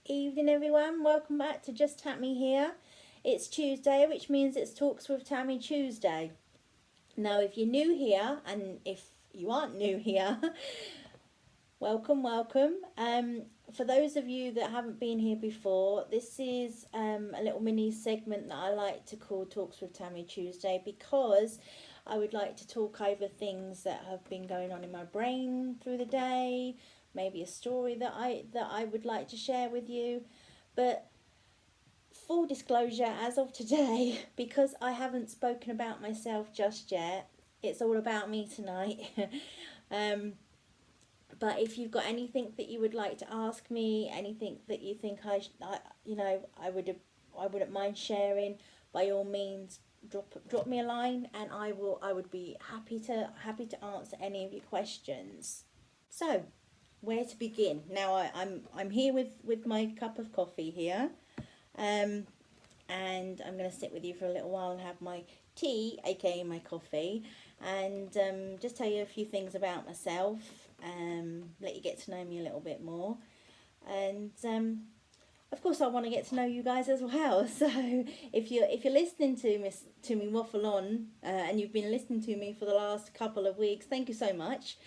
Evening everyone, welcome back to Just Tammy here. It's Tuesday, which means it's Talks with Tammy Tuesday. Now if you're new here, and if you aren't new here, welcome. For those of you that haven't been here before, this is a little mini segment that I like to call Talks with Tammy Tuesday, because I would like to talk over things that have been going on in my brain through the day, maybe a story that I would like to share with you. But full disclosure, as of today, because I haven't spoken about myself just yet, it's all about me tonight. But if you've got anything that you would like to ask me, anything that you think I wouldn't mind sharing, by all means drop me a line, and I would be happy to answer any of your questions. So, where to begin? Now I'm here with my cup of coffee here, and I'm going to sit with you for a little while and have my tea, aka my coffee, and just tell you a few things about myself, let you get to know me a little bit more, and of course I want to get to know you guys as well. So if you're listening to me waffle on, and you've been listening to me for the last couple of weeks, thank you so much.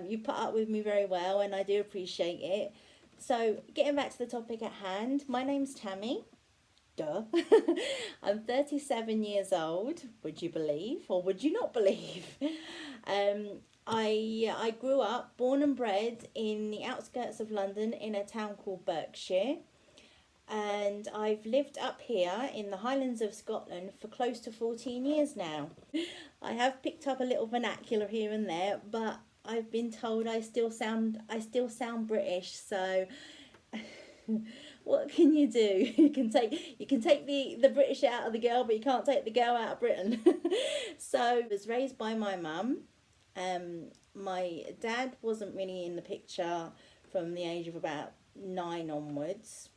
You put up with me very well, and I do appreciate it. So getting back to the topic at hand, my name's Tammy. Duh. I'm 37 years old, would you believe, or would you not believe? I grew up, born and bred in the outskirts of London in a town called Berkshire, and I've lived up here in the Highlands of Scotland for close to 14 years now. I have picked up a little vernacular here and there, but I've been told I still sound British, so what can you do? You can take the British out of the girl, but you can't take the girl out of Britain. So I was raised by my mum. My dad wasn't really in the picture from the age of about 9 onwards.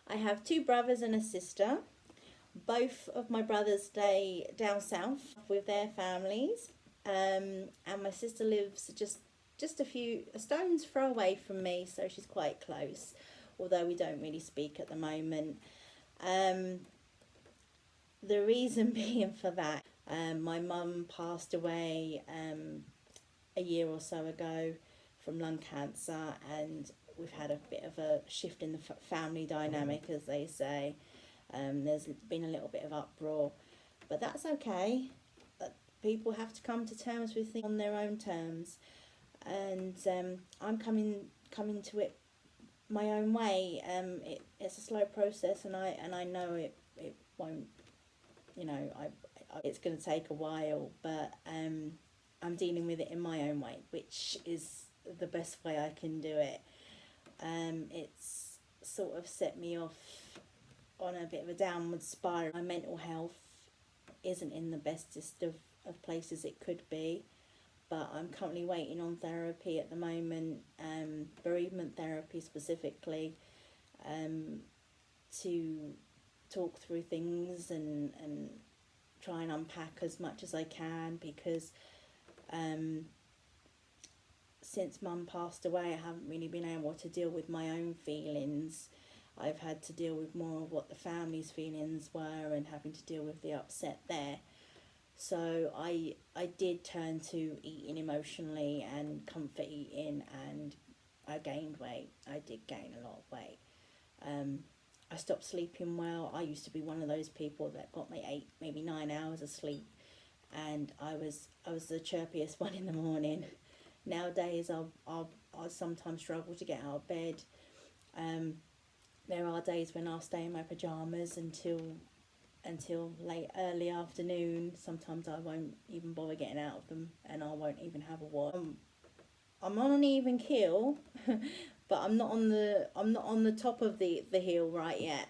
I have 2 brothers and a sister. Both of my brothers stay down south with their families, and my sister lives just a stone's throw away from me, so she's quite close, although we don't really speak at the moment. The reason being for that, my mum passed away a year or so ago from lung cancer, and we've had a bit of a shift in the family dynamic, as they say. There's been a little bit of uproar, but that's okay. People have to come to terms with things on their own terms, and I'm coming to it my own way. It's a slow process, and I know it won't. It's going to take a while, but I'm dealing with it in my own way, which is the best way I can do it. It's sort of set me off on a bit of a downward spiral. My mental health isn't in the bestest of places it could be, but I'm currently waiting on therapy at the moment, bereavement therapy specifically, to talk through things and try and unpack as much as I can, because since Mum passed away, I haven't really been able to deal with my own feelings. I've had to deal with more of what the family's feelings were, and having to deal with the upset there. So I did turn to eating emotionally and comfort eating, and I gained weight. I did gain a lot of weight. I stopped sleeping well. I used to be one of those people that got my 8, maybe 9 hours of sleep, and I was the chirpiest one in the morning. Nowadays, I sometimes struggle to get out of bed. There are days when I'll stay in my pajamas until early afternoon. Sometimes I won't even bother getting out of them, and I won't even have a wash. I'm on an even keel, but I'm not on the top of the hill right yet.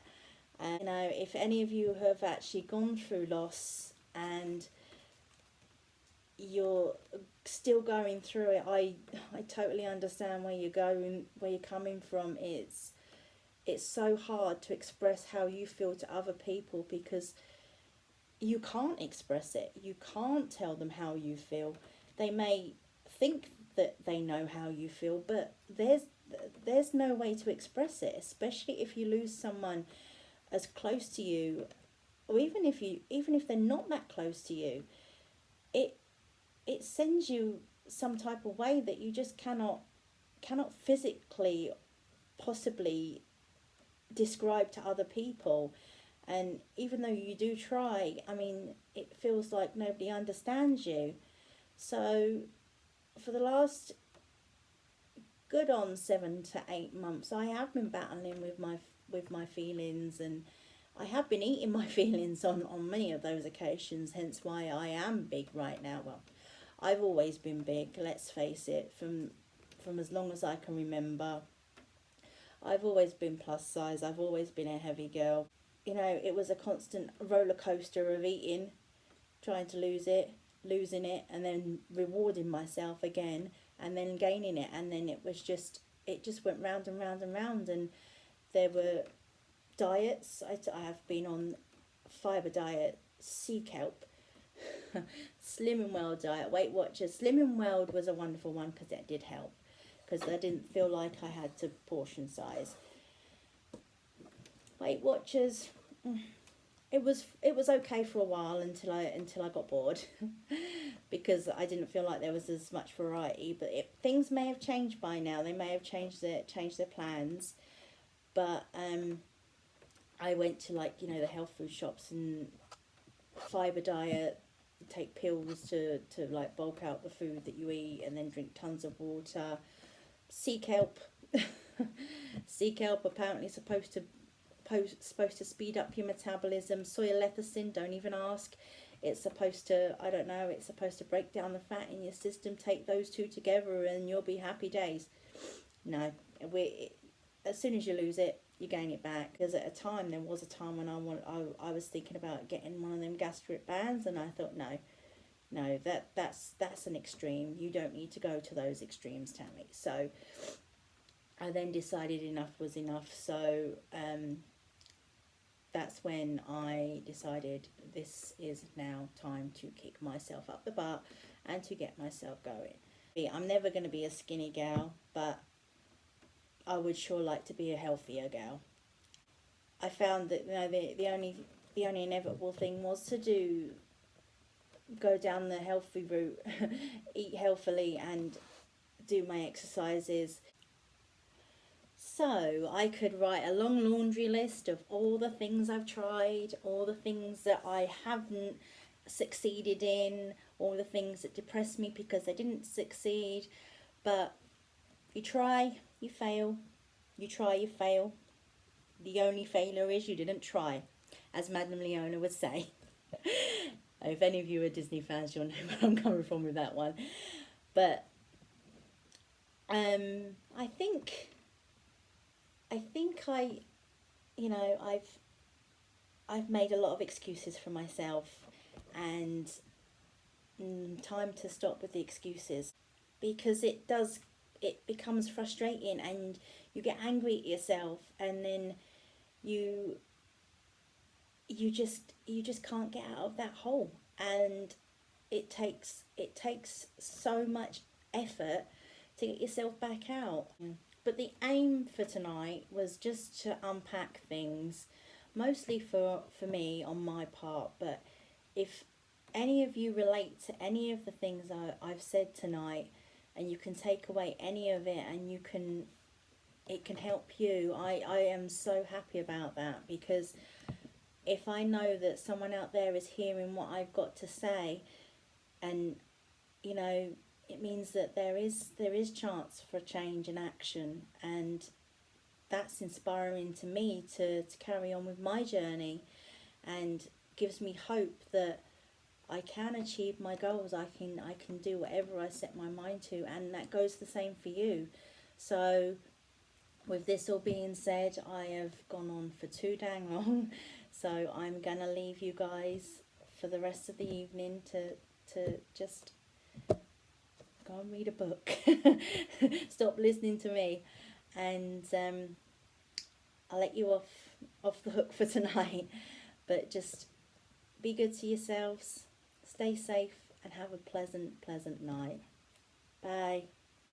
If any of you have actually gone through loss and you're still going through it, I totally understand where you're coming from. It's so hard to express how you feel to other people, because you can't express it. You can't tell them how you feel. They may think that they know how you feel, but there's no way to express it, especially if you lose someone as close to you, or even if they're not that close to you. It it sends you some type of way that you just cannot physically possibly describe to other people. And even though you do try, I mean, it feels like nobody understands you. So for the last good on 7 to 8 months, I have been battling with my feelings, and I have been eating my feelings on many of those occasions. Hence why I am big right now. Well, I've always been big. Let's face it. From as long as I can remember, I've always been plus size. I've always been a heavy girl. You know, it was a constant roller coaster of eating, trying to lose it, losing it, and then rewarding myself again, and then gaining it, and then it just went round and round and round. And there were diets. I have been on fibre diet, sea kelp, Slim and Well diet, Weight Watchers. Slim and Well was a wonderful one because it did help, because I didn't feel like I had to portion size. Weight Watchers, it was okay for a while until I got bored because I didn't feel like there was as much variety. But things may have changed by now. They may have changed their plans. But I went to, like, you know, the health food shops, and fibre diet, take pills to like bulk out the food that you eat, and then drink tons of water. Sea kelp. Sea kelp apparently supposed to speed up your metabolism. Soy lecithin, don't even ask. It's supposed to, I don't know, it's supposed to break down the fat in your system. Take those two together and you'll be happy days. No, as soon as you lose it, you gain it back. Because there was a time when I was thinking about getting one of them gastric bands, and I thought, no, that's an extreme. You don't need to go to those extremes, Tammy. So I then decided enough was enough. So that's when I decided this is now time to kick myself up the butt and to get myself going. I'm never going to be a skinny gal, but I would sure like to be a healthier gal. I found that, you know, the only inevitable thing was to go down the healthy route, eat healthily, and do my exercises. So I could write a long laundry list of all the things I've tried, all the things that I haven't succeeded in, all the things that depress me because I didn't succeed. But you try, you fail. You try, you fail. The only failure is you didn't try, as Madame Leona would say. If any of you are Disney fans, you'll know where I'm coming from with that one. But I think I've made a lot of excuses for myself, and time to stop with the excuses, because it becomes frustrating, and you get angry at yourself, and then you just can't get out of that hole, and it takes so much effort to get yourself back out. But the aim for tonight was just to unpack things, mostly for me on my part. But if any of you relate to any of the things I've said tonight, and you can take away any of it, and it can help you, I am so happy about that, because if I know that someone out there is hearing what I've got to say, and, you know, it means that there is chance for change and action, and that's inspiring to me to carry on with my journey, and gives me hope that I can achieve my goals. I can do whatever I set my mind to, and that goes the same for you. So with this all being said, I have gone on for too dang long, so I'm gonna leave you guys for the rest of the evening to just go and read a book. Stop listening to me, and I'll let you off the hook for tonight. But just be good to yourselves, stay safe, and have a pleasant night. Bye.